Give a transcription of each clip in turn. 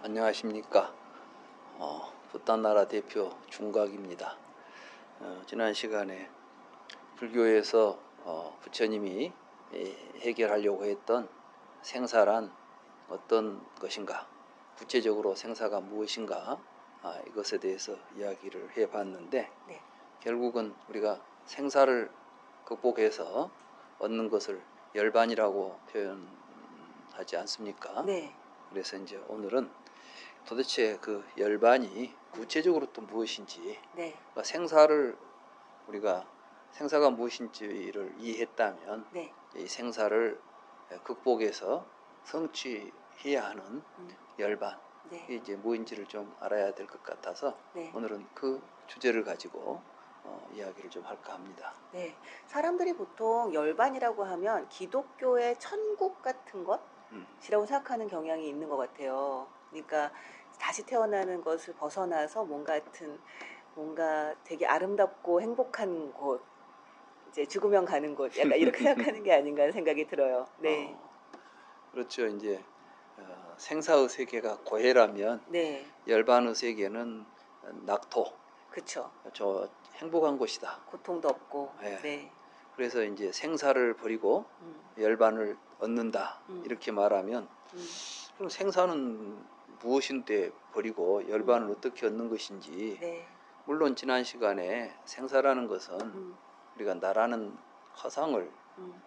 안녕하십니까. 붓단나라 대표 중각입니다. 지난 시간에 불교에서 부처님이 해결하려고 했던 생사란 어떤 것인가, 구체적으로 생사가 무엇인가, 이것에 대해서 이야기를 해봤는데, 네. 결국은 우리가 생사를 극복해서 얻는 것을 열반이라고 표현하지 않습니까? 네. 그래서 이제 오늘은 도대체 그 열반이 구체적으로 또 무엇인지, 네. 그러니까 생사를 우리가 생사가 무엇인지를 이해했다면 네. 이 생사를 극복해서 성취해야 하는 열반, 네. 이게 이제 무엇인지를 좀 알아야 될 것 같아서 네. 오늘은 그 주제를 가지고 이야기를 좀 할까 합니다. 네. 사람들이 보통 열반이라고 하면 기독교의 천국 같은 것이라고 생각하는 경향이 있는 것 같아요. 그러니까 다시 태어나는 것을 벗어나서 뭔가 되게 아름답고 행복한 곳, 이제 죽으면 가는 곳, 약간 이렇게 생각하는 게 아닌가 하는 생각이 들어요. 네. 그렇죠. 이제 생사의 세계가 고해라면 네. 열반의 세계는 낙토, 그렇죠. 저 행복한 곳이다. 고통도 없고. 네. 네. 그래서 이제 생사를 버리고 열반을 얻는다. 이렇게 말하면 그럼 생사는 무엇인데 버리고 열반을 어떻게 얻는 것인지. 네. 물론 지난 시간에 생사라는 것은 우리가 나라는 허상을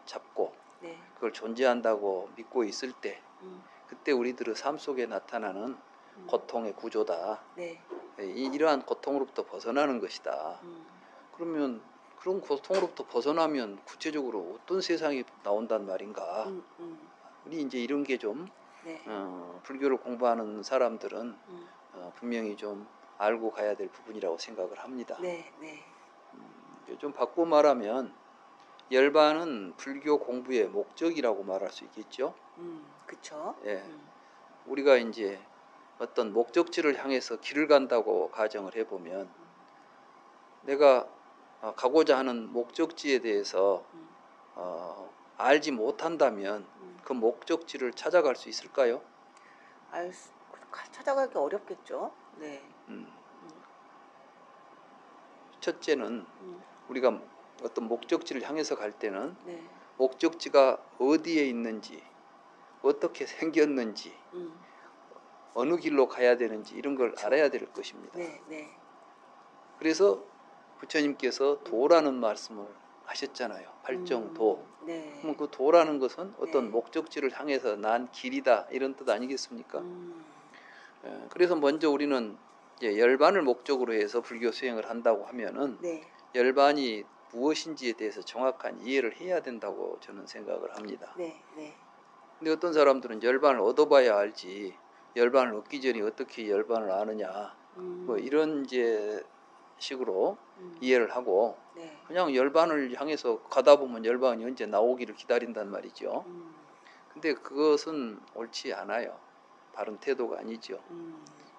잡고 네. 그걸 존재한다고 믿고 있을 때 그때 우리들의 삶 속에 나타나는 고통의 구조다. 네. 이러한 고통으로부터 벗어나는 것이다. 그러면 그런 고통으로부터 벗어나면 구체적으로 어떤 세상이 나온단 말인가. 우리 이제 이런 게 좀 네. 불교를 공부하는 사람들은 분명히 좀 알고 가야 될 부분이라고 생각을 합니다. 네. 네. 좀 바꾸어 말하면 열반은 불교 공부의 목적이라고 말할 수 있겠죠. 그렇죠. 예. 우리가 이제 어떤 목적지를 향해서 길을 간다고 가정을 해보면 내가 가고자 하는 목적지에 대해서 알지 못한다면 그 목적지를 찾아갈 수 있을까요? 찾아가기 어렵겠죠. 네. 첫째는 우리가 어떤 목적지를 향해서 갈 때는 네. 목적지가 어디에 있는지, 어떻게 생겼는지, 어느 길로 가야 되는지 이런 걸 그쵸. 알아야 될 것입니다. 네. 네. 그래서 부처님께서 도라는 말씀을 하셨잖아요. 발정도. 네. 그럼 그 도라는 것은 어떤 네. 목적지를 향해서 난 길이다 이런 뜻 아니겠습니까? 그래서 먼저 우리는 이제 열반을 목적으로 해서 불교 수행을 한다고 하면은 네. 열반이 무엇인지에 대해서 정확한 이해를 해야 된다고 저는 생각을 합니다. 네. 네. 근데 어떤 사람들은 열반을 얻어봐야 알지 열반을 얻기 전에 어떻게 열반을 아느냐 뭐 이런 이제 식으로 이해를 하고 네. 그냥 열반을 향해서 가다 보면 열반이 언제 나오기를 기다린단 말이죠. 근데 그것은 옳지 않아요. 바른 태도가 아니죠.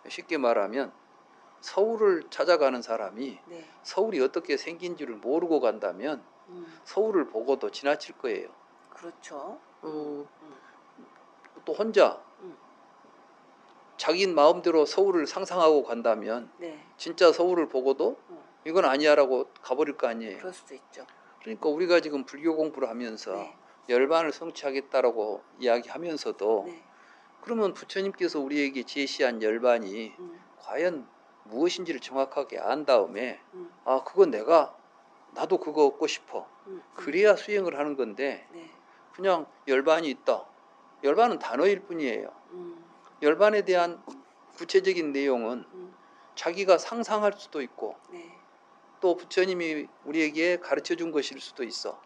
쉽게 말하면 서울을 찾아가는 사람이 네. 서울이 어떻게 생긴 줄을 모르고 간다면 서울을 보고도 지나칠 거예요. 그렇죠. 또 혼자 자기 마음대로 서울을 상상하고 간다면 네. 진짜 서울을 보고도 이건 아니야라고 가버릴 거 아니에요. 그럴 수도 있죠. 그러니까 우리가 지금 불교 공부를 하면서 네. 열반을 성취하겠다라고 이야기하면서도 네. 그러면 부처님께서 우리에게 제시한 열반이 과연 무엇인지를 정확하게 안 다음에 그건 나도 그거 얻고 싶어. 그래야 수행을 하는 건데 네. 그냥 열반이 있다. 열반은 단어일 뿐이에요. 열반에 대한 구체적인 내용은 자기가 상상할 수도 있고 네. 또 부처님이 우리에게 가르쳐 준 것일 수도 있어.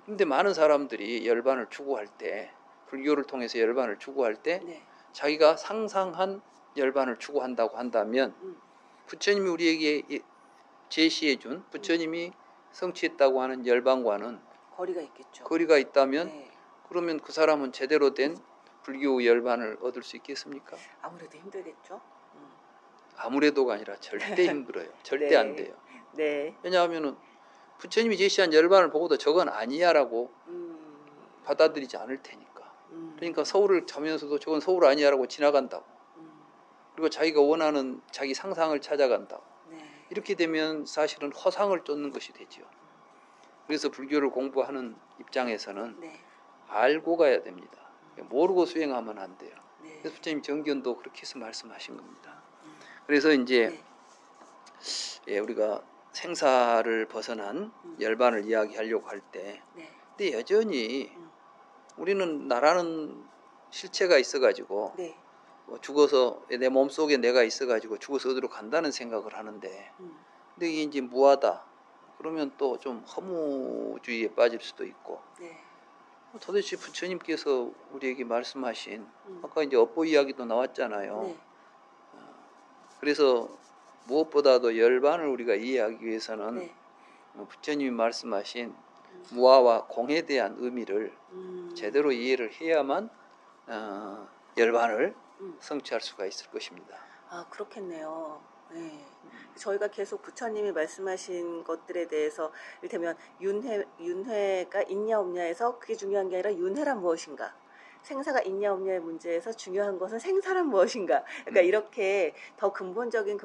근데 많은 사람들이 열반을 추구할 때 불교를 통해서 열반을 추구할 때 네. 자기가 상상한 열반을 추구한다고 한다면 부처님이 우리에게 제시해 준 부처님이 성취했다고 하는 열반과는 거리가 있겠죠. 거리가 있다면 네. 그러면 그 사람은 제대로 된 불교 열반을 얻을 수 있겠습니까? 아무래도 힘들겠죠. 아무래도가 아니라 절대 힘들어요. 절대 네. 안 돼요. 네. 왜냐하면 부처님이 제시한 열반을 보고도 저건 아니야라고 받아들이지 않을 테니까. 그러니까 서울을 자면서도 저건 서울 아니야라고 지나간다고. 그리고 자기가 원하는 자기 상상을 찾아간다. 네. 이렇게 되면 사실은 허상을 쫓는 것이 되지요. 그래서 불교를 공부하는 입장에서는 네. 알고 가야 됩니다. 모르고 수행하면 안 돼요. 네. 그래서 부처님 정견도 그렇게 해서 말씀하신 겁니다. 그래서 이제 네. 예, 우리가 생사를 벗어난 열반을 이야기하려고 할 때, 네. 근데 여전히 우리는 나라는 실체가 있어가지고 네. 뭐 죽어서 내 몸속에 내가 있어가지고 죽어서 어디로 간다는 생각을 하는데, 근데 이게 이제 무하다. 그러면 또 좀 허무주의에 빠질 수도 있고. 네. 도대체 부처님께서 우리에게 말씀하신 아까 이제 업보 이야기도 나왔잖아요. 네. 그래서 무엇보다도 열반을 우리가 이해하기 위해서는 네. 부처님이 말씀하신 무아와 공에 대한 의미를 제대로 이해를 해야만 열반을 성취할 수가 있을 것입니다. 아, 그렇겠네요. 네. 저희가 계속 부처님이 말씀하신 것들에 대해서 이를테면 윤회가 있냐 없냐에서 그게 중요한 게 아니라 윤회란 무엇인가, 생사가 있냐 없냐의 문제에서 중요한 것은 생사란 무엇인가, 그러니까 이렇게 더 근본적인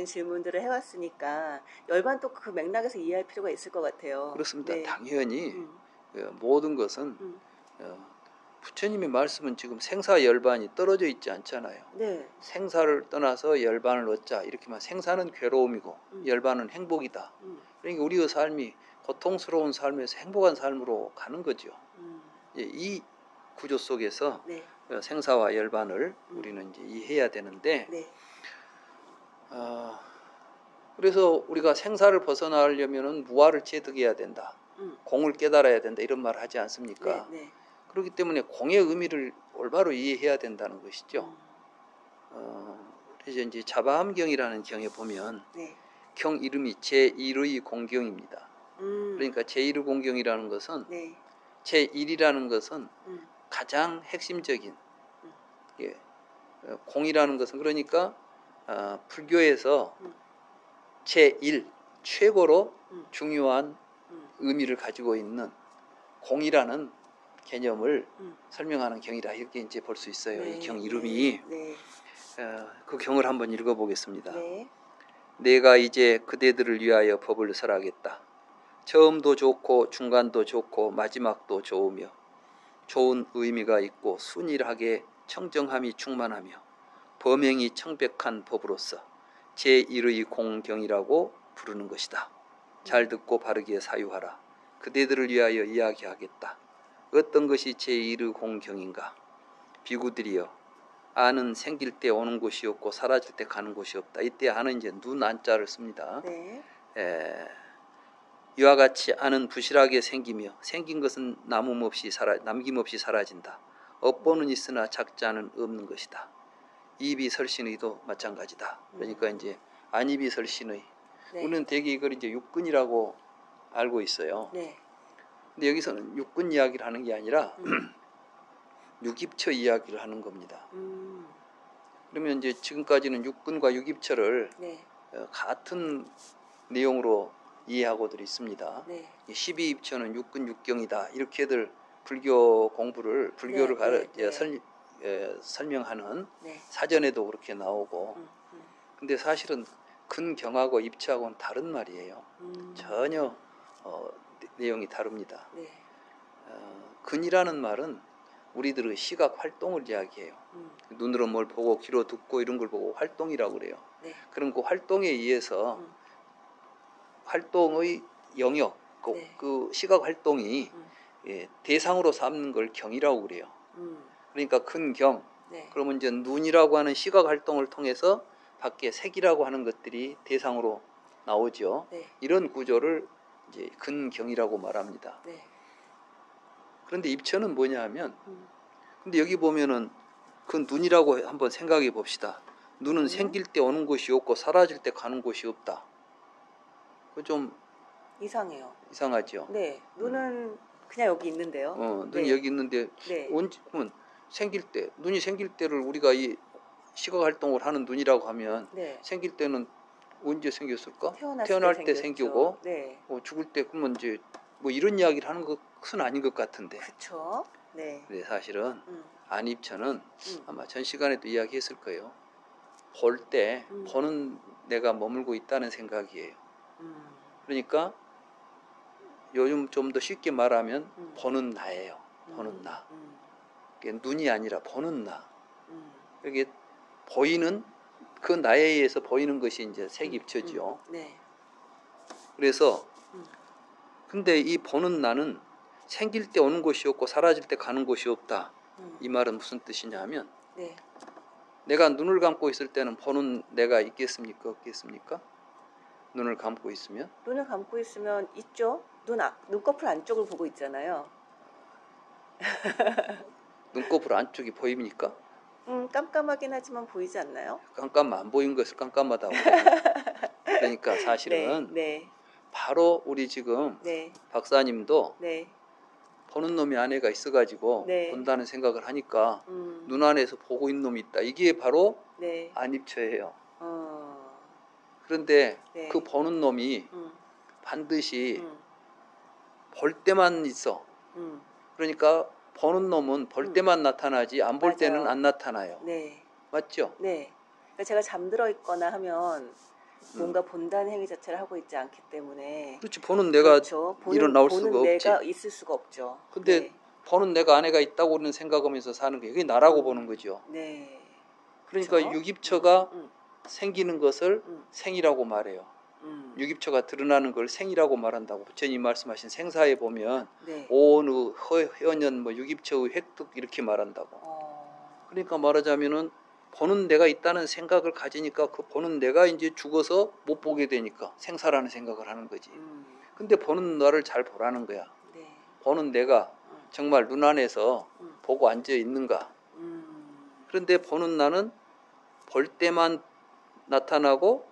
질문들을 해왔으니까 열반 또 그 맥락에서 이해할 필요가 있을 것 같아요. 그렇습니다. 네. 당연히 모든 것은 부처님의 말씀은 지금 생사 열반이 떨어져 있지 않잖아요. 네. 생사를 떠나서 열반을 얻자 이렇게만, 생사는 괴로움이고 열반은 행복이다. 그러니까 우리의 삶이 고통스러운 삶에서 행복한 삶으로 가는 거죠. 이 구조 속에서 네. 생사와 열반을 우리는 이제 이해해야 되는데, 네. 그래서 우리가 생사를 벗어나려면은 무아를 체득해야 된다. 공을 깨달아야 된다. 이런 말을 하지 않습니까? 네. 네. 그렇기 때문에 공의 의미를 올바로 이해해야 된다는 것이죠. 그래서 이제 자바함경이라는 경에 보면 네. 경 이름이 제1의 공경입니다. 그러니까 제1의 공경이라는 것은 네. 제1이라는 것은 가장 핵심적인, 예, 공이라는 것은 그러니까 불교에서 제1 최고로 중요한 의미를 가지고 있는 공이라는 개념을 설명하는 경이라 이렇게 이제 볼 수 있어요. 네. 이 경 이름이. 네. 그 경을 한번 읽어보겠습니다. 네. 내가 이제 그대들을 위하여 법을 설하겠다. 처음도 좋고 중간도 좋고 마지막도 좋으며 좋은 의미가 있고 순일하게 청정함이 충만하며 범행이 청백한 법으로서 제1의 공경이라고 부르는 것이다. 잘 듣고 바르게 사유하라. 그대들을 위하여 이야기하겠다. 어떤 것이 제1의 공경인가? 비구들이여, 아는 생길 때 오는 곳이 없고 사라질 때 가는 곳이 없다. 이때 아는 이제 눈 안자를 씁니다. 네. 이와 같이 아는 부실하게 생기며 생긴 것은 남김없이 사라진다. 업보는 있으나 작자는 없는 것이다. 이비 설신의도 마찬가지다. 그러니까 이제 안이비 설신의. 네. 우리는 대개 이걸 이제 육근이라고 알고 있어요. 네. 근데 여기서는 육근 이야기를 하는 게 아니라 육입처 이야기를 하는 겁니다. 그러면 이제 지금까지는 육근과 육입처를 네. 같은 내용으로 이해하고들 있습니다. 네. 12입처는 육근 육경이다. 이렇게들 불교를 설명하는 네. 사전에도 그렇게 나오고, 근데 사실은 근경하고 입처하고는 다른 말이에요. 전혀 내용이 다릅니다. 네. 근이라는 말은 우리들의 시각 활동을 이야기해요. 눈으로 뭘 보고 귀로 듣고 이런 걸 보고 활동이라고 그래요. 네. 그럼 그 활동에 의해서 활동의 영역, 네. 그 시각 활동이 대상으로 삼는 걸 경이라고 그래요. 그러니까 근경. 네. 그러면 이제 눈이라고 하는 시각 활동을 통해서 밖에 색이라고 하는 것들이 대상으로 나오죠. 네. 이런 구조를 이제 근경이라고 말합니다. 네. 그런데 입처는 뭐냐 하면, 근데 여기 보면은 그 눈이라고 한번 생각해 봅시다. 눈은 생길 때 오는 곳이 없고 사라질 때 가는 곳이 없다. 그 좀 이상해요. 이상하죠. 네. 눈은 그냥 여기 있는데요. 눈이 네. 여기 있는데 네. 그러면 눈이 생길 때를 우리가 이 시각 활동을 하는 눈이라고 하면 네. 생길 때는 언제 생겼을까? 태어날 때 생겼죠. 생기고 네. 죽을 때 그러면 이제 뭐 이런 이야기를 하는 것은 아닌 것 같은데. 그렇죠. 네. 근데 사실은 안입처는 아마 전 시간에도 이야기했을 거예요. 볼 때 보는 내가 머물고 있다는 생각이에요. 그러니까 요즘 좀 더 쉽게 말하면 보는 나예요. 보는 나. 이게 눈이 아니라 보는 나. 이게 보이는 그 나에 의해서 보이는 것이 이제 색입체죠. 네. 그래서 근데 이 보는 나는 생길 때 오는 곳이 없고 사라질 때 가는 곳이 없다. 이 말은 무슨 뜻이냐면 네. 내가 눈을 감고 있을 때는 보는 내가 있겠습니까? 없겠습니까? 눈을 감고 있으면? 눈을 감고 있으면 있죠. 눈꺼풀 안쪽을 보고 있잖아요. 눈꺼풀 안쪽이 보입니까? 깜깜하긴 하지만 보이지 않나요? 깜깜 안 보인 것을 깜깜하다고 그래요. 그러니까 사실은 네. 바로 우리 지금 네. 박사님도 네. 보는 놈이 아내가 있어가지고 네. 본다는 생각을 하니까 눈 안에서 보고 있는 놈이 있다. 이게 바로 네. 안입처예요. 그런데 네. 그 보는 놈이 반드시 볼 때만 있어. 그러니까 보는 놈은 볼 때만 나타나지 안 볼 때는 안 나타나요. 네. 맞죠? 네. 그러니까 제가 잠들어 있거나 하면 뭔가 본다는 행위 자체를 하고 있지 않기 때문에 그렇지. 보는 내가 그렇죠. 일어나올 수가 보는 없지. 내가 있을 수가 없죠. 근데 네. 보는 내가 아내가 있다고는 생각하면서 사는 게 그게 나라고 보는 거죠. 네. 그러니까 그렇죠? 유깁처가 생기는 것을 생이라고 말해요. 유깁처가 드러나는 걸 생이라고 말한다고 부처님 말씀하신 생사에 보면 네. 오느 허연연 뭐 유깁처의 획득 이렇게 말한다고. 그러니까 말하자면은 보는 내가 있다는 생각을 가지니까 그 보는 내가 이제 죽어서 못 보게 되니까 생사라는 생각을 하는 거지. 근데 보는 나를 잘 보라는 거야. 네. 보는 내가 정말 눈 안에서 보고 앉아 있는가. 그런데 보는 나는 볼 때만 나타나고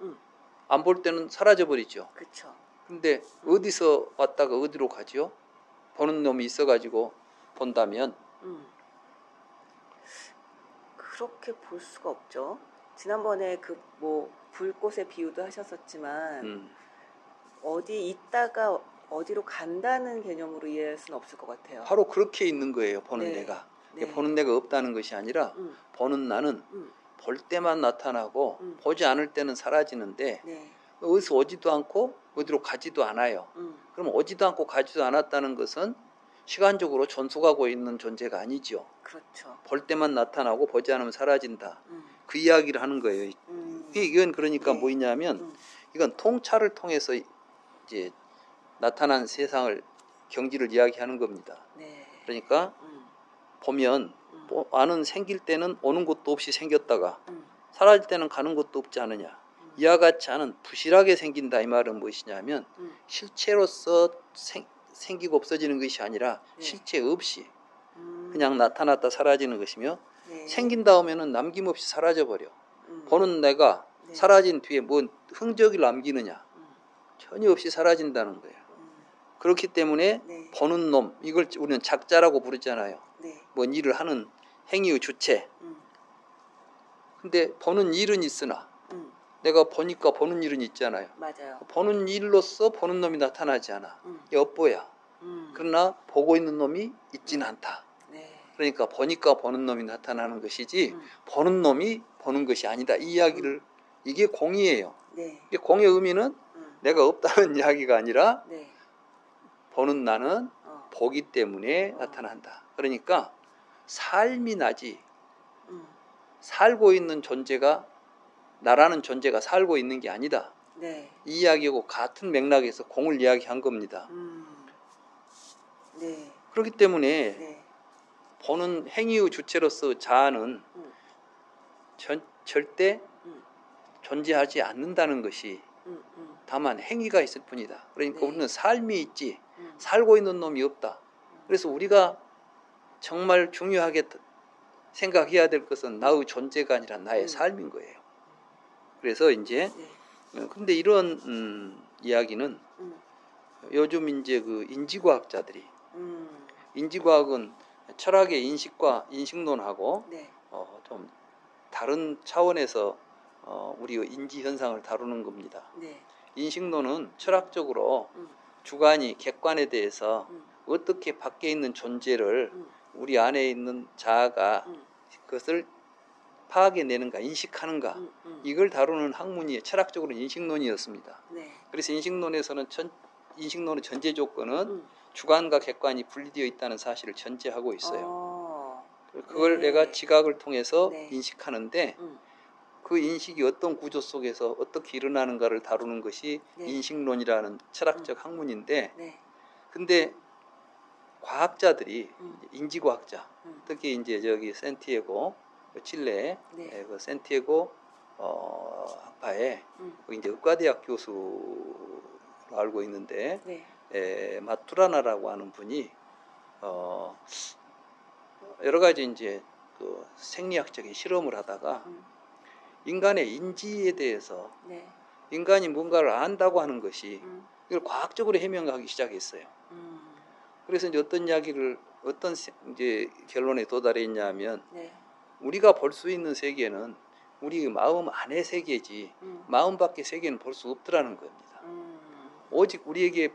안 볼 때는 사라져 버리죠. 그렇죠. 근데 어디서 왔다가 어디로 가죠? 보는 놈이 있어가지고 본다면 그렇게 볼 수가 없죠. 지난번에 그 뭐 불꽃의 비유도 하셨었지만 어디 있다가 어디로 간다는 개념으로 이해할 수는 없을 것 같아요. 바로 그렇게 있는 거예요. 보는 네. 내가. 네. 보는 내가 없다는 것이 아니라 보는 나는 볼 때만 나타나고 보지 않을 때는 사라지는데 네. 어디서 오지도 않고 어디로 가지도 않아요. 그럼 오지도 않고 가지도 않았다는 것은 시간적으로 전속하고 있는 존재가 아니죠. 그렇죠. 볼 때만 나타나고 보지 않으면 사라진다. 그 이야기를 하는 거예요. 이건 그러니까 네. 뭐냐면 이건 통찰을 통해서 이제 나타난 세상을 경지를 이야기하는 겁니다. 네. 그러니까 보면 안은 생길 때는 오는 것도 없이 생겼다가 사라질 때는 가는 것도 없지 않느냐. 이와 같이 안은 부실하게 생긴다. 이 말은 무엇이냐면 실체로서 생기고 없어지는 것이 아니라 네. 실체 없이 그냥 나타났다 사라지는 것이며 네. 생긴 다음에는 남김없이 사라져버려. 보는 내가 네. 사라진 뒤에 뭔 흔적을 남기느냐. 전혀 없이 사라진다는 거예요. 그렇기 때문에 네. 보는 놈, 이걸 우리는 작자라고 부르잖아요. 네. 뭔 일을 하는 행위의 주체. 근데 보는 일은 있으나 내가 보니까 보는 일은 있잖아요. 맞아요. 보는 일로서 보는 놈이 나타나지 않아. 엿보야. 그러나 보고 있는 놈이 있지는 않다. 네. 그러니까 보니까 보는 놈이 나타나는 것이지 보는 놈이 보는 것이 아니다. 이 이야기를 이게 공이에요. 네. 이게 공의 의미는 내가 없다는 이야기가 아니라 네. 보는 나는 보기 때문에 나타난다. 그러니까 삶이 나지 살고 있는 존재가 나라는 존재가 살고 있는 게 아니다. 네. 이 이야기하고 같은 맥락에서 공을 이야기한 겁니다. 네. 그렇기 때문에 네. 보는 행위의 주체로서 자아는 절대 존재하지 않는다는 것이 다만 행위가 있을 뿐이다. 그러니까 네. 우리는 삶이 있지 살고 있는 놈이 없다. 그래서 우리가 정말 중요하게 생각해야 될 것은 나의 존재가 아니라 나의 삶인 거예요. 그래서 이제 근데 이런 이야기는 요즘 이제 그 인지과학자들이 인지과학은 철학의 인식과 인식론하고 네. 좀 다른 차원에서 우리의 인지 현상을 다루는 겁니다. 네. 인식론은 철학적으로 주관이 객관에 대해서 어떻게 밖에 있는 존재를 우리 안에 있는 자아가 그것을 파악해내는가, 인식하는가, 이걸 다루는 학문이 철학적으로는 인식론이었습니다. 네. 그래서 인식론에서는 인식론의 전제 조건은 주관과 객관이 분리되어 있다는 사실을 전제하고 있어요. 그걸 네. 내가 지각을 통해서 네. 인식하는데 그 인식이 어떤 구조 속에서 어떻게 일어나는가를 다루는 것이 네. 인식론이라는 철학적 학문인데, 네. 근데 과학자들이 인지과학자, 특히 이제 저기 산티아고 칠레 네. 그 산티아고 학파의 이제 의과대학 교수로 알고 있는데 네. 마투라나라고 하는 분이 여러 가지 이제 그 생리학적인 실험을 하다가 인간의 인지에 대해서 네. 인간이 뭔가를 안다고 하는 것이 이걸 과학적으로 해명하기 시작했어요. 그래서 이제 어떤 이제 결론에 도달했냐면 네. 우리가 볼 수 있는 세계는 우리 마음 안의 세계지 마음 밖의 세계는 볼 수 없더라는 겁니다. 오직 우리에게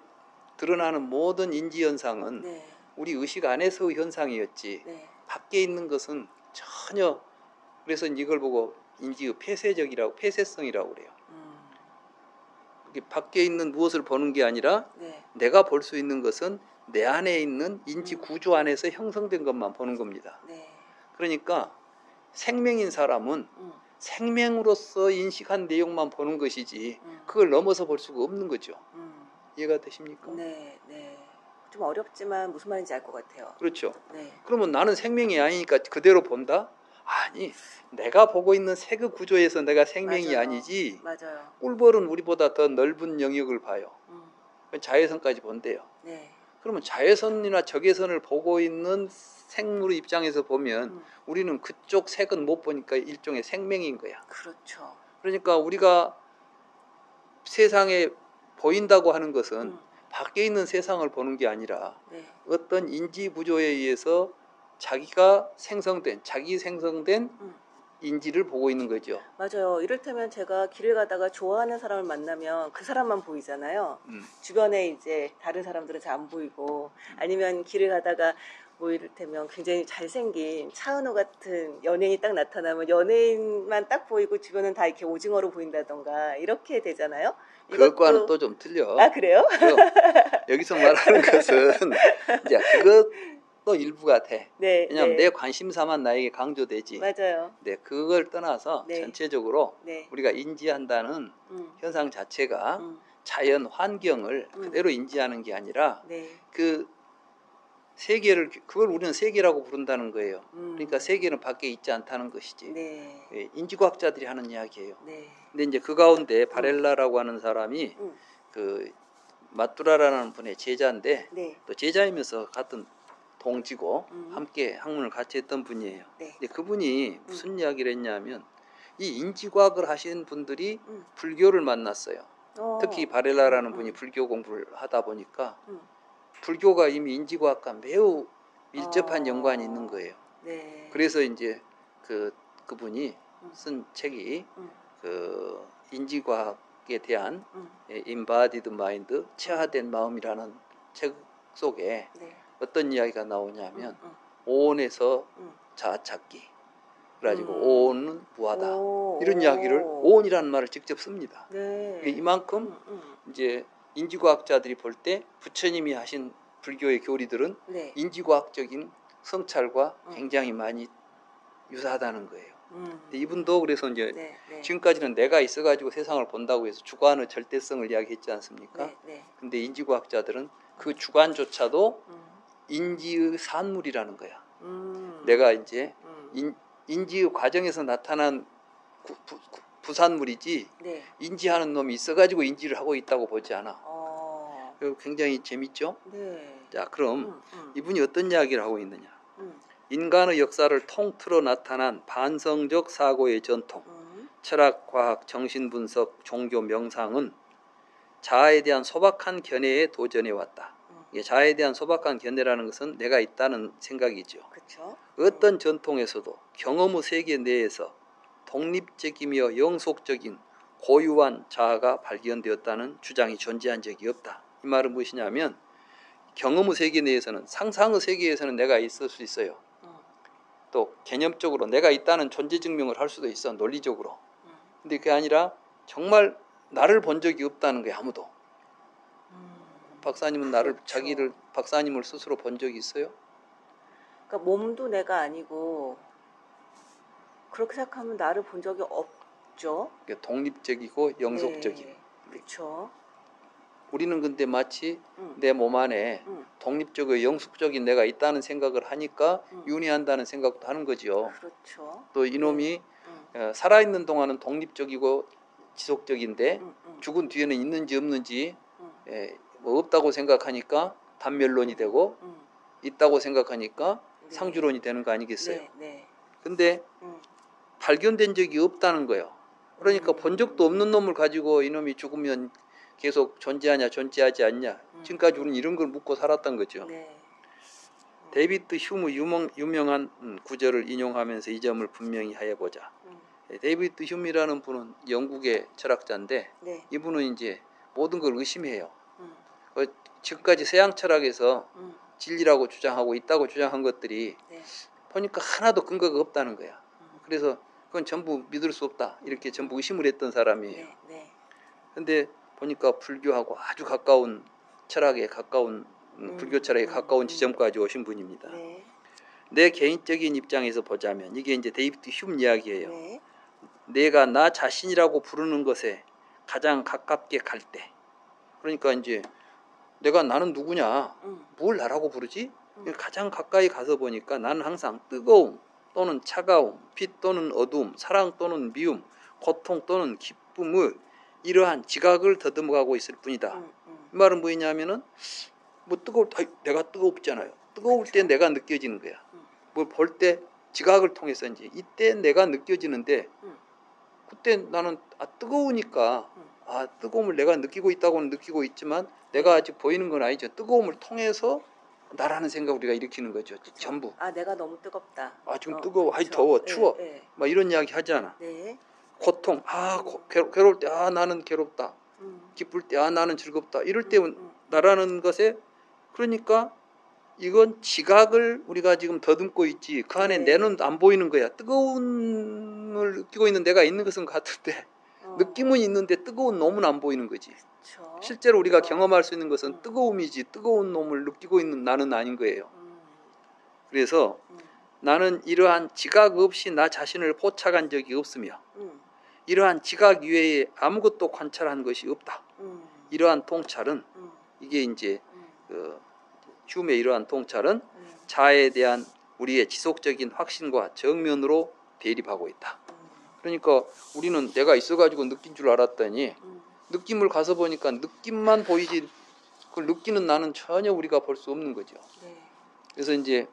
드러나는 모든 인지 현상은 네. 우리 의식 안에서의 현상이었지 네. 밖에 있는 것은 전혀, 그래서 이걸 보고 인지의 폐쇄성이라고 그래요. 밖에 있는 무엇을 보는 게 아니라 네. 내가 볼 수 있는 것은 내 안에 있는 인지 구조 안에서 형성된 것만 보는 겁니다. 네. 그러니까 생명인 사람은 생명으로서 인식한 내용만 보는 것이지 그걸 넘어서 볼 수가 없는 거죠. 이해가 되십니까? 네. 네. 좀 어렵지만 무슨 말인지 알 것 같아요. 그렇죠. 네. 그러면 나는 생명이 아니니까 그대로 본다? 아니, 내가 보고 있는 세계 구조에서 내가 생명이 맞아요. 아니지. 맞아요. 꿀벌은 우리보다 더 넓은 영역을 봐요. 자외선까지 본대요. 네. 그러면 자외선이나 적외선을 보고 있는 생물의 입장에서 보면 우리는 그쪽 색은 못 보니까 일종의 생명인 거야. 그렇죠. 그러니까 우리가 세상에 보인다고 하는 것은 밖에 있는 세상을 보는 게 아니라 네. 어떤 인지 구조에 의해서 자기 생성된 인지를 보고 있는 거죠. 맞아요. 이를테면 제가 길을 가다가 좋아하는 사람을 만나면 그 사람만 보이잖아요. 주변에 이제 다른 사람들은 잘 안 보이고, 아니면 길을 가다가 뭐 이를테면 굉장히 잘생긴 차은우 같은 연예인이 딱 나타나면 연예인만 딱 보이고 주변은 다 이렇게 오징어로 보인다던가 이렇게 되잖아요. 그것과는 또 좀 틀려. 아, 그래요? 여기서 말하는 것은 이제 그것도 일부가 돼. 네. 왜냐하면 네. 내 관심사만 나에게 강조되지. 맞아요. 네, 그걸 떠나서 네. 전체적으로 네. 우리가 인지한다는 현상 자체가 자연 환경을 그대로 인지하는 게 아니라 네. 그 세계를, 그걸 우리는 세계라고 부른다는 거예요. 그러니까 세계는 밖에 있지 않다는 것이지. 네. 예, 인지과학자들이 하는 이야기예요. 네. 근데 이제 그 가운데 바렐라라고 하는 사람이 그 마뚜라라는 분의 제자인데 네. 또 제자이면서 같은 동지고 함께 학문을 같이 했던 분이에요. 네. 근데 그분이 무슨 이야기를 했냐면 이 인지과학을 하신 분들이 불교를 만났어요. 특히 바렐라라는 분이 불교 공부를 하다 보니까 불교가 이미 인지과학과 매우 밀접한 연관이 있는 거예요. 네. 그래서 이제 그분이 쓴 책이 그 인지과학에 대한 Embodied Mind, 체화된 마음이라는 책 속에 네. 어떤 이야기가 나오냐면 오온에서 자아찾기, 그래가지고 오온은 무하다 이런 이야기를 오온이라는 말을 직접 씁니다. 네. 이만큼 이제 인지과학자들이 볼 때 부처님이 하신 불교의 교리들은 네. 인지과학적인 성찰과 굉장히 많이 유사하다는 거예요. 이분도 그래서 이제 네. 네. 지금까지는 내가 있어가지고 세상을 본다고 해서 주관의 절대성을 이야기했지 않습니까? 네. 네. 근데 인지과학자들은 그 주관조차도 인지의 산물이라는 거야. 내가 이제 인지의 과정에서 나타난 부산물이지 네. 인지하는 놈이 있어가지고 인지를 하고 있다고 보지 않아. 굉장히 재밌죠? 네. 자, 그럼 이분이 어떤 이야기를 하고 있느냐? 인간의 역사를 통틀어 나타난 반성적 사고의 전통, 철학, 과학, 정신분석, 종교, 명상은 자아에 대한 소박한 견해에 도전해왔다. 자아에 대한 소박한 견해라는 것은 내가 있다는 생각이죠. 그쵸? 어떤 전통에서도 경험의 세계 내에서 독립적이며 영속적인 고유한 자아가 발견되었다는 주장이 존재한 적이 없다. 이 말은 무엇이냐면 경험의 세계 내에서는, 상상의 세계에서는 내가 있을 수 있어요. 또 개념적으로 내가 있다는 존재 증명을 할 수도 있어, 논리적으로. 근데 그게 아니라 정말 나를 본 적이 없다는 거야, 아무도. 박사님은 나를 그렇죠. 자기를 박사님을 스스로 본 적이 있어요? 그러니까 몸도 내가 아니고 그렇게 생각하면 나를 본 적이 없죠. 그러니까 독립적이고 영속적인. 네. 그렇죠. 우리는 근데 마치 내 몸 안에 응. 독립적이고 영속적인 내가 있다는 생각을 하니까 윤회한다는 생각도 하는 거죠. 그렇죠. 또 이놈이 네. 살아있는 동안은 독립적이고 지속적인데 응. 죽은 뒤에는 있는지 없는지 뭐 없다고 생각하니까 단멸론이 되고 있다고 생각하니까 네. 상주론이 되는 거 아니겠어요? 네. 네. 근데 발견된 적이 없다는 거예요. 그러니까 본 적도 없는 놈을 가지고 이놈이 죽으면 계속 존재하냐 존재하지 않냐, 지금까지 우리는 이런 걸 묻고 살았던 거죠. 네. 데이비드 휴무 유명한 구절을 인용하면서 이 점을 분명히 해보자. 데이비드 휴미라는 분은 영국의 철학자인데 네. 이분은 이제 모든 걸 의심해요. 지금까지 서양 철학에서 진리라고 주장하고 있다고 주장한 것들이 네. 보니까 하나도 근거가 없다는 거야. 그래서 그건 전부 믿을 수 없다, 이렇게 전부 의심을 했던 사람이에요. 네. 네. 근데 보니까 불교하고 아주 가까운 철학에 가까운 불교 철학에 가까운 지점까지 오신 분입니다. 네. 내 개인적인 입장에서 보자면 이게 이제 데이비드 휴մ 이야기예요. 네. 내가 나 자신이라고 부르는 것에 가장 가깝게 갈 때, 그러니까 이제 내가 나는 누구냐, 뭘 나라고 부르지? 가장 가까이 가서 보니까 나는 항상 뜨거움 또는 차가움, 빛 또는 어두움, 사랑 또는 미움, 고통 또는 기쁨을 이러한 지각을 더듬어가고 있을 뿐이다. 이 말은 뭐냐면은 뭐 내가 뜨겁잖아요. 뜨거울 때 내가 느껴지는 거야. 뭘 볼 때 지각을 통해서인지 이때 내가 느껴지는데 그때 나는 뜨거우니까 뜨거움을 내가 느끼고 있다고는 느끼고 있지만 내가 아직 보이는 건 아니죠. 뜨거움을 통해서 나라는 생각 우리가 일으키는 거죠. 그쵸. 전부. 내가 너무 뜨겁다. 지금 뜨거워. 그쵸. 더워. 추워. 네. 막 이런 이야기 하잖아. 네. 고통. 괴로울 때 나는 괴롭다. 기쁠 때 나는 즐겁다. 이럴 때 나라는 것에, 그러니까 이건 지각을 우리가 지금 더듬고 있지 그 안에 내는 안 보이는 거야. 뜨거움을 느끼고 있는 내가 있는 것은 같은데 느낌은 있는데 뜨거운 놈은 안 보이는 거지. 그쵸. 실제로 우리가 경험할 수 있는 것은 뜨거움이지 뜨거운 놈을 느끼고 있는 나는 아닌 거예요. 그래서 나는 이러한 지각 없이 나 자신을 포착한 적이 없으며 이러한 지각 이외에 아무것도 관찰한 것이 없다. 이러한 통찰은 이게 이제 휴메의 이러한 통찰은 자아에 대한 우리의 지속적인 확신과 정면으로 대립하고 있다. 그러니까 우리는 내가 있어가지고 느낀 줄 알았더니 느낌을 가서 보니까 느낌만 보이지 그걸 느끼는 나는 전혀 우리가 볼 수 없는 거죠. 네. 그래서 이제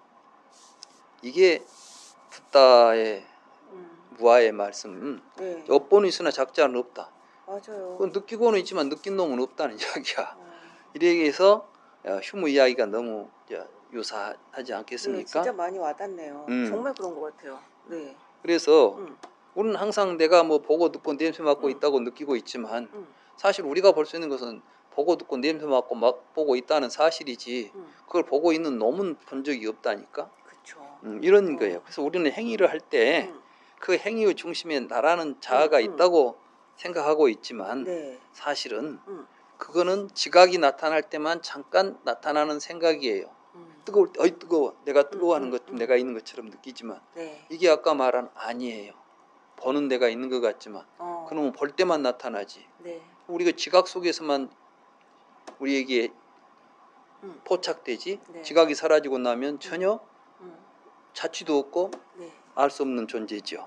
이게 붓다의 무아의 말씀, 네. 엿보는 있으나 작자는 없다. 맞아요. 그건 느끼고는 있지만 느낀 놈은 없다는 이야기야. 이래서 휴무 이야기가 너무 유사하지 않겠습니까? 네, 진짜 많이 와닿네요. 정말 그런 것 같아요. 네. 그래서 우리는 항상 내가 뭐 보고 듣고 냄새 맡고 있다고 느끼고 있지만 사실 우리가 볼 수 있는 것은 보고 듣고 냄새 맡고 보고 있다는 사실이지 그걸 보고 있는 놈은 본 적이 없다니까. 그렇죠. 이런 거예요. 그래서 우리는 행위를 할 때 그 행위의 중심에 나라는 자아가 있다고 생각하고 있지만 사실은 그거는 지각이 나타날 때만 잠깐 나타나는 생각이에요. 뜨거울 때 뜨거워. 내가 뜨거워하는 것 내가 있는 것처럼 느끼지만 이게 아까 말한 아니에요. 보는 데가 있는 것 같지만 그놈은 볼 때만 나타나지. 우리가 지각 속에서만 우리에게 포착되지 지각이 사라지고 나면 전혀 자취도 없고 알 수 없는 존재죠.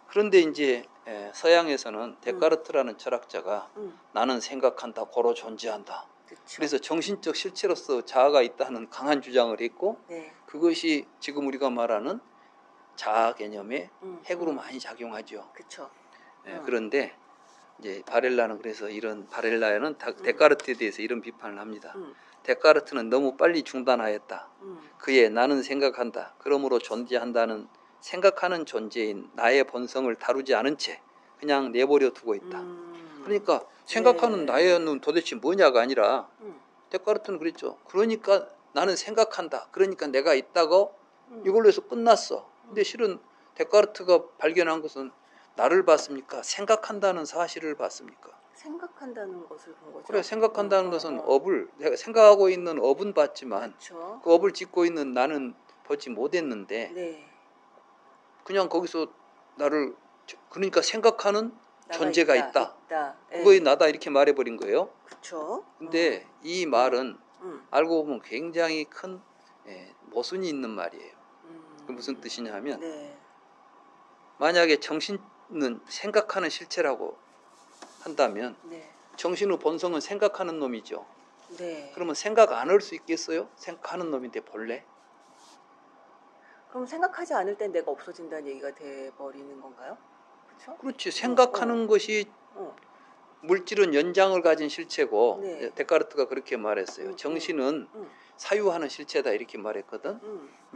그런데 이제 서양에서는 데카르트라는 철학자가 나는 생각한다, 고로 존재한다. 그쵸. 그래서 정신적 실체로서 자아가 있다는 강한 주장을 했고 그것이 지금 우리가 말하는 자아 개념의 핵으로 많이 작용하죠. 그쵸. 그런데 이제 바렐라는 그래서 이런 바렐라는 데카르트에 대해서 이런 비판을 합니다. 데카르트는 너무 빨리 중단하였다. 그의 나는 생각한다. 그러므로 존재한다는 생각하는 존재인 나의 본성을 다루지 않은 채 그냥 내버려 두고 있다. 그러니까 생각하는 나는 도대체 뭐냐가 아니라 데카르트는 그랬죠. 그러니까 나는 생각한다. 그러니까 내가 있다고 이걸로 해서 끝났어. 근데 실은 데카르트가 발견한 것은 나를 봤습니까? 생각한다는 사실을 봤습니까? 생각한다는 것을 본 거죠. 그래, 생각한다는 것은 업을, 내가 생각하고 있는 업은 봤지만 그렇죠. 그 업을 짓고 있는 나는 보지 못했는데 네. 그냥 거기서 나를, 그러니까 생각하는 존재가 있다. 예. 그거에 나다 이렇게 말해버린 거예요. 그렇죠. 근데 이 말은 알고 보면 굉장히 큰 모순이 있는 말이에요. 그 무슨 뜻이냐 하면 네. 만약에 정신은 생각하는 실체라고 한다면 네. 정신의 본성은 생각하는 놈이죠. 네. 그러면 생각 안 할 수 있겠어요? 생각하는 놈인데 본래? 그럼 생각하지 않을 땐 내가 없어진다는 얘기가 돼버리는 건가요? 그렇죠? 그렇지. 생각하는 것이 물질은 연장을 가진 실체고 네. 데카르트가 그렇게 말했어요. 정신은 사유하는 실체다 이렇게 말했거든.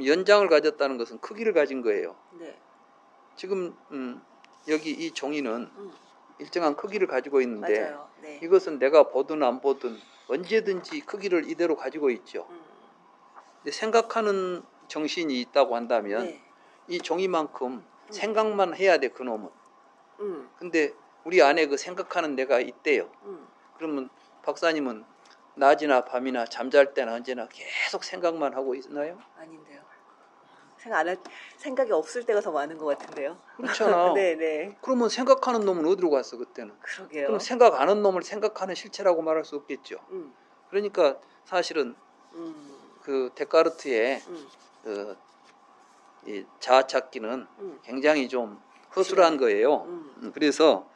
연장을 가졌다는 것은 크기를 가진 거예요. 네. 지금 여기 이 종이는 일정한 크기를 가지고 있는데 맞아요. 네. 이것은 내가 보든 안 보든 언제든지 크기를 이대로 가지고 있죠. 근데 생각하는 정신이 있다고 한다면 네. 이 종이만큼 생각만 해야 돼, 그놈은. 근데 우리 안에 그 생각하는 내가 있대요. 그러면 박사님은 낮이나 밤이나 잠잘 때나 언제나 계속 생각만 하고 있나요? 아닌데요. 생각이 없을 때가 더 많은 것 같은데요. 그렇잖아. 네. 그러면 생각하는 놈은 어디로 갔어 그때는? 그러게요. 그럼 생각 안 하는 놈을 생각하는 실체라고 말할 수 없겠죠. 그러니까 사실은 그 데카르트의 이 자아 찾기는 굉장히 좀 허술한 거예요. 그래서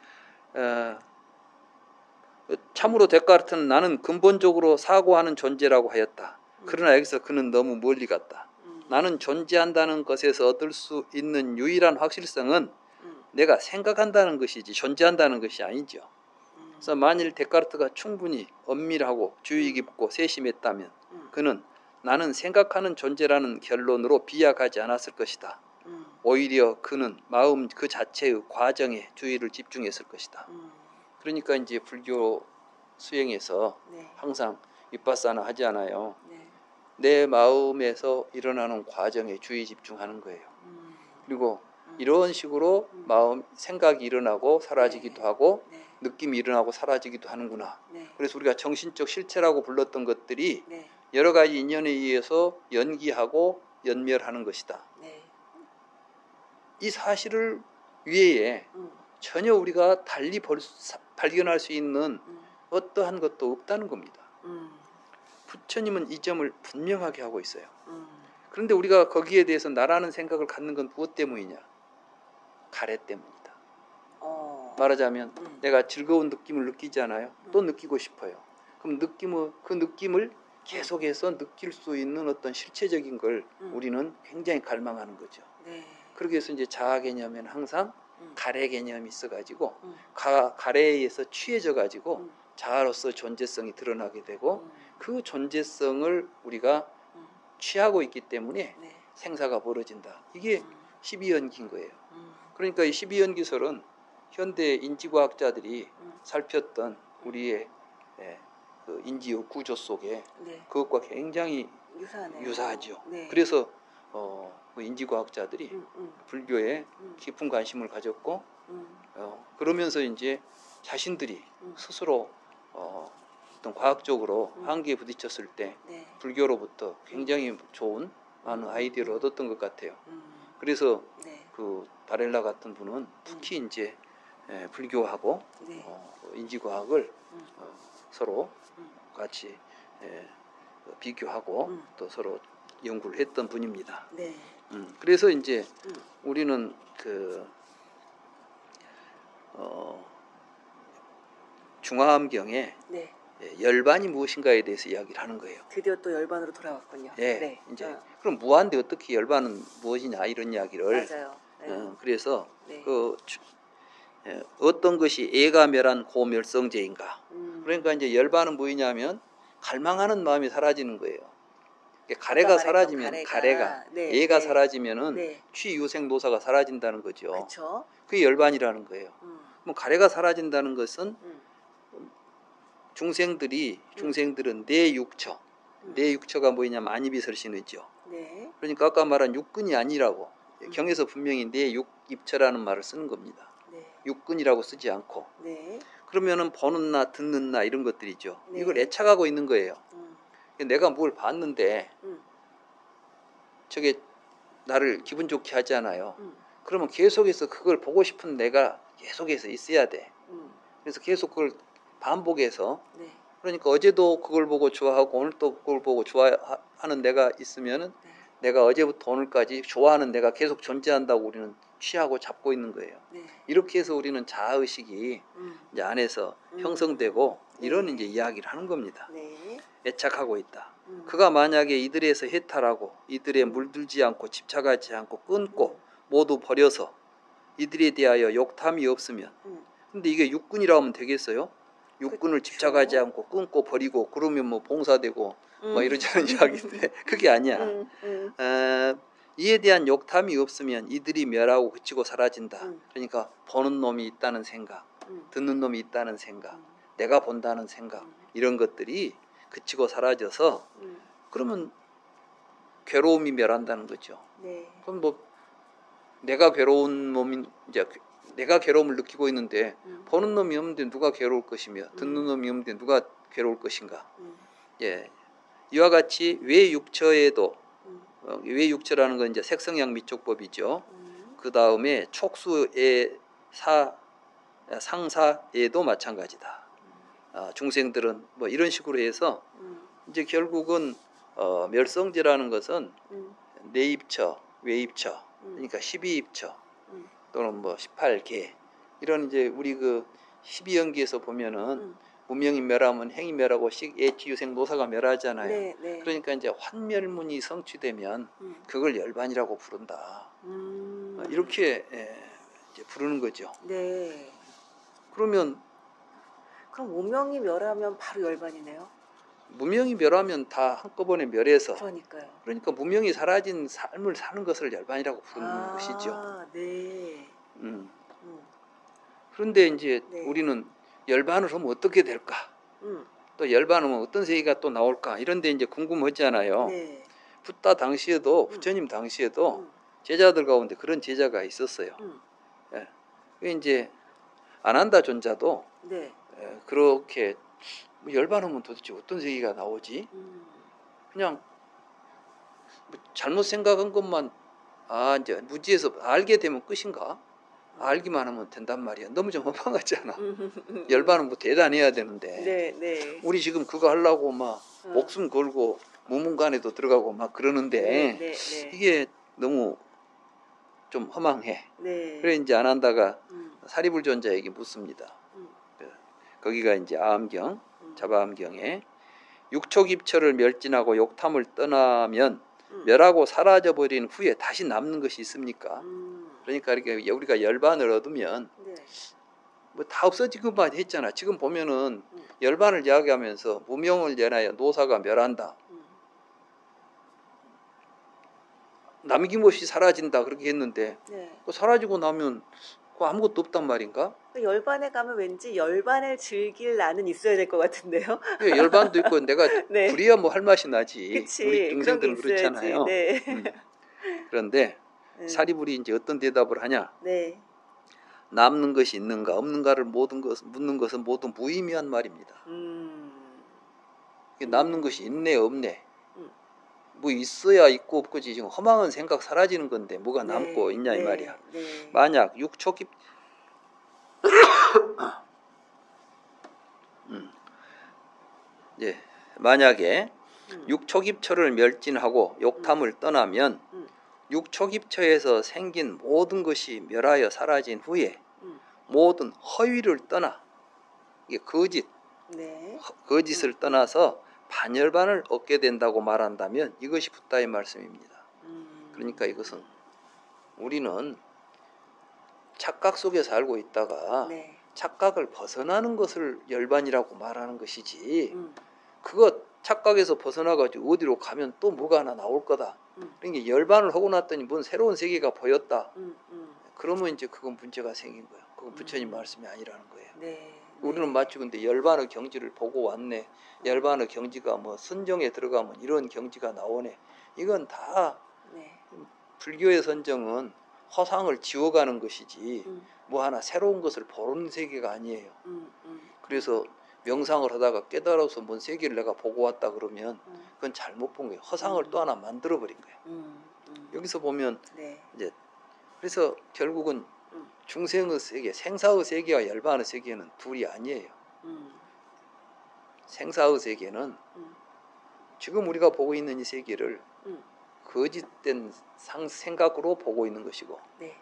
참으로 데카르트는 나는 근본적으로 사고하는 존재라고 하였다. 그러나 여기서 그는 너무 멀리 갔다. 나는 존재한다는 것에서 얻을 수 있는 유일한 확실성은 내가 생각한다는 것이지 존재한다는 것이 아니죠. 그래서 만일 데카르트가 충분히 엄밀하고 주의 깊고 세심했다면 그는 나는 생각하는 존재라는 결론으로 비약하지 않았을 것이다. 오히려 그는 마음 그 자체의 과정에 주의를 집중했을 것이다. 그러니까 이제 불교 수행에서 항상 윗바사나 하지 않아요. 내 마음에서 일어나는 과정에 주의 집중하는 거예요. 그리고 이런 식으로 마음 생각이 일어나고 사라지기도 하고 느낌이 일어나고 사라지기도 하는구나. 그래서 우리가 정신적 실체라고 불렀던 것들이 여러 가지 인연에 의해서 연기하고 연멸하는 것이다. 이 사실을 위에 전혀 우리가 달리 발견할 수 있는 어떠한 것도 없다는 겁니다. 부처님은 이 점을 분명하게 하고 있어요. 그런데 우리가 거기에 대해서 나라는 생각을 갖는 건 무엇 때문이냐? 가래 때문이다. 말하자면 내가 즐거운 느낌을 느끼잖아요. 또 느끼고 싶어요. 그럼 그 느낌을 계속해서 느낄 수 있는 어떤 실체적인 걸 우리는 굉장히 갈망하는 거죠. 그러기 위해서 이제 자아 개념에는 항상 가래 개념이 있어가지고 가래에 의해서 취해져가지고 자아로서 존재성이 드러나게 되고 그 존재성을 우리가 취하고 있기 때문에 생사가 벌어진다. 이게 12연기인 거예요. 그러니까 이 12연기설은 현대 인지과학자들이 살폈던 우리의 그 인지의 구조 속에 그것과 굉장히 유사하죠. 그래서 그 인지과학자들이 불교에 깊은 관심을 가졌고 그러면서 이제 자신들이 스스로 어떤 과학적으로 한계에 부딪혔을 때 불교로부터 굉장히 좋은 많은 아이디어를 얻었던 것 같아요. 그래서 그 바렐라 같은 분은 특히 이제 불교하고 인지과학을 서로 같이 비교하고 또 서로 연구를 했던 분입니다. 그래서 이제 우리는 그 중화암경에 열반이 무엇인가에 대해서 이야기를 하는 거예요. 드디어 또 열반으로 돌아왔군요. 이제 그럼 무한데 어떻게 열반은 무엇이냐 이런 이야기를. 맞아요. 그래서 그 어떤 것이 애가멸한 고멸성제인가. 그러니까 이제 열반은 뭐냐면 갈망하는 마음이 사라지는 거예요. 가래가 사라지면 애가 사라지면은 취유생노사가 사라진다는 거죠. 그쵸? 그게 열반이라는 거예요. 그럼 가래가 사라진다는 것은 중생들은 내 육처가 뭐냐면 안이비설신의죠. 그러니까 아까 말한 육근이 아니라고 경에서 분명히 내 육입처라는 말을 쓰는 겁니다. 네. 육근이라고 쓰지 않고 네. 그러면은 보는 나 듣는 나 이런 것들이죠. 네. 이걸 애착하고 있는 거예요. 내가 뭘 봤는데 저게 나를 기분 좋게 하잖아요. 그러면 계속해서 그걸 보고 싶은 내가 계속해서 있어야 돼. 그래서 계속 그걸 반복해서 네. 그러니까 어제도 그걸 보고 좋아하고 오늘 또 그걸 보고 좋아하는 내가 있으면은 네. 내가 어제부터 오늘까지 좋아하는 내가 계속 존재한다고 우리는 취하고 잡고 있는 거예요. 네. 이렇게 해서 우리는 자아의식이 이제 안에서 형성되고 이런 네. 이제 이야기를 하는 겁니다. 네. 애착하고 있다. 그가 만약에 이들에서 해탈하고 이들에 물들지 않고 집착하지 않고 끊고 모두 버려서 이들에 대하여 욕탐이 없으면 근데 이게 육군이라 하면 되겠어요? 육군을 그쵸. 집착하지 않고 끊고 버리고 그러면 뭐 봉사되고 뭐 이러자는 이야기인데 그게 아니야. 이에 대한 욕탐이 없으면 이들이 멸하고 그치고 사라진다. 그러니까 보는 놈이 있다는 생각, 듣는 놈이 있다는 생각, 내가 본다는 생각 이런 것들이 그치고 사라져서 그러면 괴로움이 멸한다는 거죠. 네. 그럼 뭐 내가 괴로운 놈이 이제 내가 괴로움을 느끼고 있는데 보는 놈이 없는데 누가 괴로울 것이며 듣는 놈이 없는데 누가 괴로울 것인가. 예, 이와 같이 외육처에도 외육처라는 건 이제 색성양 미촉법이죠. 그 다음에 촉수의 상사에도 마찬가지다. 중생들은 뭐 이런 식으로 해서 이제 결국은 멸성제라는 것은 내입처, 외입처, 그러니까 12입처 또는 뭐 18개 이런 이제 우리 그 12연기에서 보면은 문명이 멸하면 행이 멸하고 예치유생 노사가 멸하잖아요. 네, 네. 그러니까 이제 환멸문이 성취되면 그걸 열반이라고 부른다. 이렇게 이제 부르는 거죠. 네. 그러면 그럼 무명이 멸하면 바로 열반이네요. 무명이 멸하면 다 한꺼번에 멸해서 그러니까요. 그러니까 무명이 사라진 삶을 사는 것을 열반이라고 부르는 것이죠. 네. 그런데 이제 네. 우리는 열반을 하면 어떻게 될까? 또 열반하면 어떤 세계가 또 나올까? 이런데 이제 궁금하잖아요. 네. 붓다 당시에도 부처님 당시에도 제자들 가운데 그런 제자가 있었어요. 예. 그 이제 아난다 존자도 네. 그렇게 열반하면 도대체 어떤 세계가 나오지? 그냥 뭐 잘못 생각한 것만 이제 무지에서 알게 되면 끝인가? 알기만 하면 된단 말이야. 너무 좀 허망하잖아. 열반은 뭐 대단해야 되는데. 네, 네. 우리 지금 그거 하려고 막 목숨 걸고 무문관에도 들어가고 막 그러는데 네, 네, 네. 이게 너무 좀 허망해. 네. 그래 이제 아난다가 사리불존자에게 묻습니다. 거기가 이제 아암경, 자바암경에 육촉입처를 멸진하고 욕탐을 떠나면 멸하고 사라져버린 후에 다시 남는 것이 있습니까? 그러니까 이렇게 우리가 열반을 얻으면 네. 뭐 다 없어지고만 했잖아. 지금 보면은 열반을 이야기하면서 무명을 연하여 노사가 멸한다. 남김없이 사라진다 그렇게 했는데 네. 사라지고 나면 아무것도 없단 말인가? 열반에 가면 왠지 열반을 즐길 나는 있어야 될 것 같은데요. 예, 열반도 있고 내가 네. 그래야 뭐 할 맛이 나지. 그치. 우리 중생들은 그런 게 있어야지. 그렇잖아요. 네. 그런데 사리불이 이제 어떤 대답을 하냐? 네. 남는 것이 있는가 없는가를 묻는 것은 모두 무의미한 말입니다. 남는 것이 있네 없네. 뭐 있어야 있고 없고지 지금 허망한 생각 사라지는 건데 뭐가 남고 있냐 이 말이야. 네. 만약 육촉입 예, 만약에 육촉입처를 멸진하고 욕탐을 떠나면 육촉입처에서 생긴 모든 것이 멸하여 사라진 후에 모든 허위를 떠나 이게 거짓, 네. 거짓을 떠나서 반열반을 얻게 된다고 말한다면 이것이 붓다의 말씀입니다. 그러니까 이것은 우리는 착각 속에 살고 있다가 네. 착각을 벗어나는 것을 열반이라고 말하는 것이지 그거 착각에서 벗어나가지고 어디로 가면 또 뭐가 하나 나올 거다. 그러니까 열반을 하고 났더니 뭔 새로운 세계가 보였다. 그러면 이제 그건 문제가 생긴 거예요. 그건 부처님 말씀이 아니라는 거예요. 네. 우리는 마치 근데 열반의 경지를 보고 왔네. 열반의 경지가 뭐 선정에 들어가면 이런 경지가 나오네. 이건 다 네. 불교의 선정은 허상을 지워가는 것이지 음. 뭐 하나 새로운 것을 보는 세계가 아니에요. 음. 그래서 명상을 하다가 깨달아서 뭔 세계를 내가 보고 왔다 그러면 그건 잘못 본 거예요. 허상을 또 하나 만들어 버린 거예요. 여기서 보면 네. 이제 그래서 결국은 음. 중생의 세계, 생사의 세계와 열반의 세계는 둘이 아니에요. 생사의 세계는 지금 우리가 보고 있는 이 세계를 거짓된 생각으로 보고 있는 것이고, 네.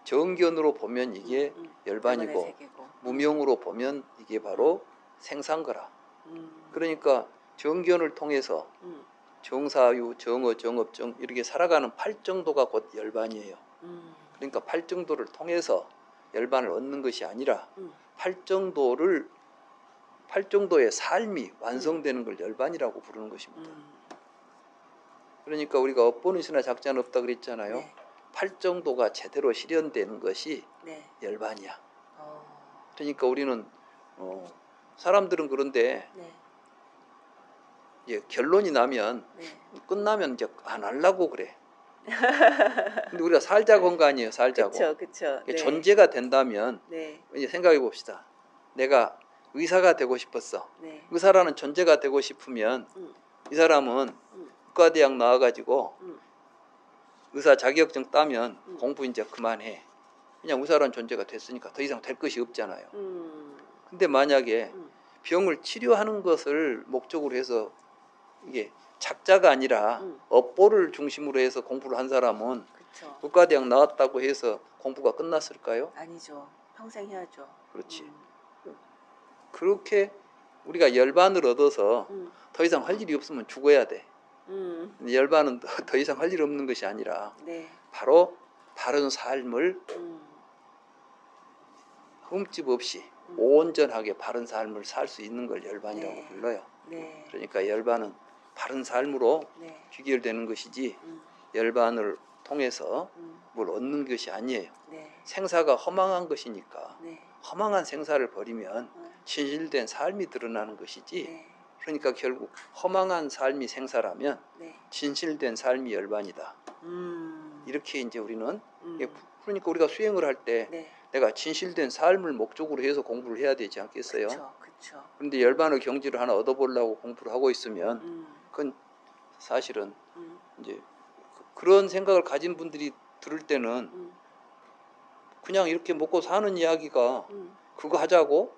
정견으로 보면 이게 열반이고, 세계고. 무명으로 보면 이게 바로 생사거라. 그러니까 정견을 통해서 정사유, 정어, 정업정 이렇게 살아가는 팔정도가 곧 열반이에요. 그러니까 팔정도를 통해서 열반을 얻는 것이 아니라 팔정도의 삶이 완성되는 걸 열반이라고 부르는 것입니다. 그러니까 우리가 업보는 시나 작자는 없다 그랬잖아요. 네. 팔정도가 제대로 실현되는 것이 네. 열반이야. 그러니까 우리는 사람들은 그런데 네. 이제 결론이 나면 네. 끝나면 이제 안 하려고 그래. 근데 우리가 살자고 한 거 아니에요. 살자고. 그쵸. 네. 존재가 된다면 네. 이제 생각해 봅시다. 내가 의사가 되고 싶었어. 네. 의사라는 존재가 되고 싶으면 이 사람은 의과대학 나와가지고 의사 자격증 따면 공부 이제 그만해. 그냥 의사라는 존재가 됐으니까 더 이상 될 것이 없잖아요. 근데 만약에 병을 치료하는 것을 목적으로 해서 이게 작자가 아니라 업보를 중심으로 해서 공부를 한 사람은 그쵸. 의과대학 나왔다고 해서 공부가 끝났을까요? 아니죠. 평생 해야죠. 그렇지. 그렇게 우리가 열반을 얻어서 더 이상 할 일이 없으면 죽어야 돼. 근데 열반은 더 이상 할 일 없는 것이 아니라 네. 바로 바른 삶을 흠집 없이 온전하게 바른 삶을 살 수 있는 걸 열반이라고 네. 불러요. 네. 그러니까 열반은 바른 삶으로 네. 귀결되는 것이지 열반을 통해서 뭘 얻는 것이 아니에요. 네. 생사가 허망한 것이니까 네. 허망한 생사를 버리면 진실된 삶이 드러나는 것이지. 네. 그러니까 결국 허망한 삶이 생사라면 네. 진실된 삶이 열반이다. 이렇게 이제 우리는 그러니까 우리가 수행을 할 때 네. 내가 진실된 삶을 목적으로 해서 공부를 해야 되지 않겠어요? 그쵸. 그런데 열반의 경지를 하나 얻어보려고 공부를 하고 있으면 그건 사실은 이제 그런 생각을 가진 분들이 들을 때는 그냥 이렇게 먹고 사는 이야기가 그거 하자고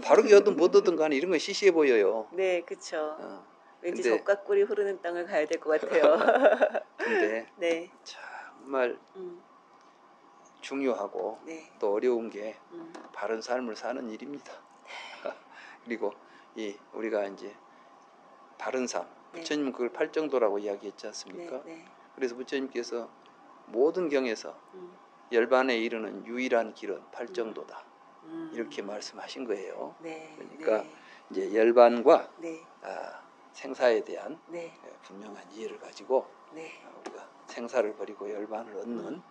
바르게 얻든 못 얻든 간에 이런 건 시시해 보여요. 네, 그쵸. 왠지 근데- 젖과 꿀이 흐르는 땅을 가야 될 것 같아요. 근데 네. 정말 중요하고 네. 또 어려운 게 바른 삶을 사는 일입니다. 그리고 우리가 이제 바른 삶, 네. 부처님은 그걸 팔정도라고 이야기했지 않습니까? 네. 그래서 부처님께서 모든 경에서 열반에 이르는 유일한 길은 팔정도다. 이렇게 말씀하신 거예요. 네. 그러니까 네. 이제 열반과 네. 생사에 대한 네. 분명한 이해를 가지고 네. 우리가 생사를 버리고 열반을 얻는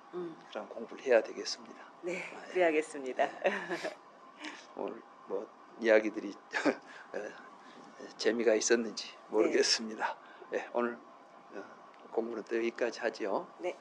그런 공부를 해야 되겠습니다. 네. 그래야겠습니다. 오늘 뭐 이야기들이 재미가 있었는지 모르겠습니다. 네, 오늘 공부는 또 여기까지 하죠. 네.